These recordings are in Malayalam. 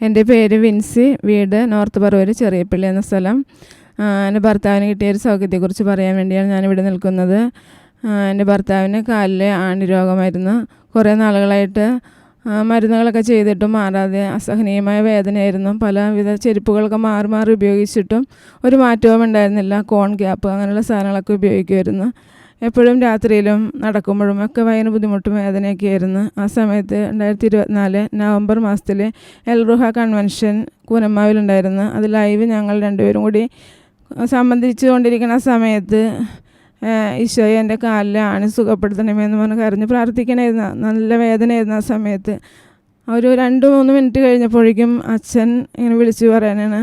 എൻ്റെ പേര് വിൻസി, വീട് നോർത്ത് പറവൂർ ചെറിയപ്പള്ളി എന്ന സ്ഥലം. എൻ്റെ ഭർത്താവിന് കിട്ടിയൊരു സൗഖ്യത്തെക്കുറിച്ച് പറയാൻ വേണ്ടിയാണ് ഞാനിവിടെ നിൽക്കുന്നത്. എൻ്റെ ഭർത്താവിന് കാലിലെ ആണി രോഗമായിരുന്നു. കുറേ നാളുകളായിട്ട് മരുന്നുകളൊക്കെ ചെയ്തിട്ടും മാറാതെ അസഹനീയമായ വേദനയായിരുന്നു. പലവിധ ചെരുപ്പുകളൊക്കെ മാറി മാറി ഉപയോഗിച്ചിട്ടും ഒരു മാറ്റവും ഉണ്ടായിരുന്നില്ല. കോൺ ഗ്യാപ്പ് അങ്ങനെയുള്ള സാധനങ്ങളൊക്കെ ഉപയോഗിക്കുമായിരുന്നു. എപ്പോഴും രാത്രിയിലും നടക്കുമ്പോഴും ഒക്കെ ഭയങ്കര ബുദ്ധിമുട്ടും വേദനയൊക്കെ ആയിരുന്നു. ആ സമയത്ത് 2024 നവംബർ മാസത്തിൽ എൽറുഹ കൺവെൻഷൻ കൂനമ്മാവിലുണ്ടായിരുന്നു. അത് ലൈവ് ഞങ്ങൾ രണ്ടുപേരും കൂടി സംബന്ധിച്ചു കൊണ്ടിരിക്കുന്ന സമയത്ത് ഈശോയെ എൻ്റെ കാലിലെ ആണി സുഖപ്പെടുത്തണമെന്ന് പറഞ്ഞ് കരഞ്ഞ് പ്രാർത്ഥിക്കണമായിരുന്നു. നല്ല വേദനയായിരുന്നു ആ സമയത്ത്. ഒരു 2-3 മിനിറ്റ് കഴിഞ്ഞപ്പോഴേക്കും അച്ഛൻ ഇങ്ങനെ വിളിച്ചു പറയാനാണ്,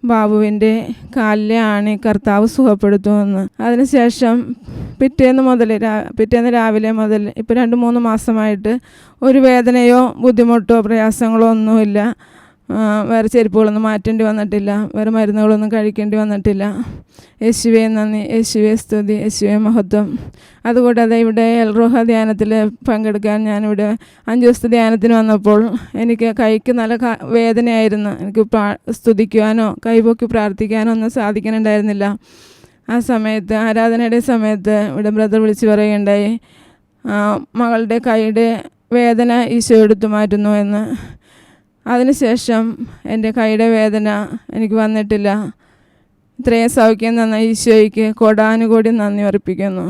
ബാബുവിൻ്റെ കാലിലെ ആണി കർത്താവ് സുഖപ്പെടുത്തുമെന്ന്. അതിനുശേഷം പിറ്റേന്ന് രാവിലെ മുതൽ ഇപ്പോൾ 2-3 മാസമായിട്ട് ഒരു വേദനയോ ബുദ്ധിമുട്ടോ പ്രയാസങ്ങളോ ഒന്നുമില്ല. വേറെ ചെരുപ്പുകളൊന്നും മാറ്റേണ്ടി വന്നിട്ടില്ല, വേറെ മരുന്നുകളൊന്നും കഴിക്കേണ്ടി വന്നിട്ടില്ല. യേശുവേ നന്ദി, യേശുവേ സ്തുതി, യേശുവേ മഹത്വം. അതുകൂടാതെ ഇവിടെ എൽറുഹ ധ്യാനത്തിൽ പങ്കെടുക്കാൻ ഞാനിവിടെ 5 ദിവസത്തെ ധ്യാനത്തിന് വന്നപ്പോൾ എനിക്ക് കൈക്ക് നല്ല വേദനയായിരുന്നു. എനിക്ക് സ്തുതിക്കുവാനോ കൈപൊക്കി പ്രാർത്ഥിക്കാനോ ഒന്നും സാധിക്കുന്നുണ്ടായിരുന്നില്ല. ആ സമയത്ത് ആരാധനയുടെ സമയത്ത് ഇവിടെ ബ്രദർ വിളിച്ച് പറയുകയുണ്ടായി, മകളുടെ കൈയുടെ വേദന ഈശോ എടുത്തു മാറ്റുന്നു എന്ന്. അതിനുശേഷം എൻ്റെ കൈയുടെ വേദന എനിക്ക് വന്നിട്ടില്ല. ഇത്രയും സൗഖ്യം തന്ന ഈശോയ്ക്ക് കോടാനുകോടി നന്ദി അർപ്പിക്കുന്നു.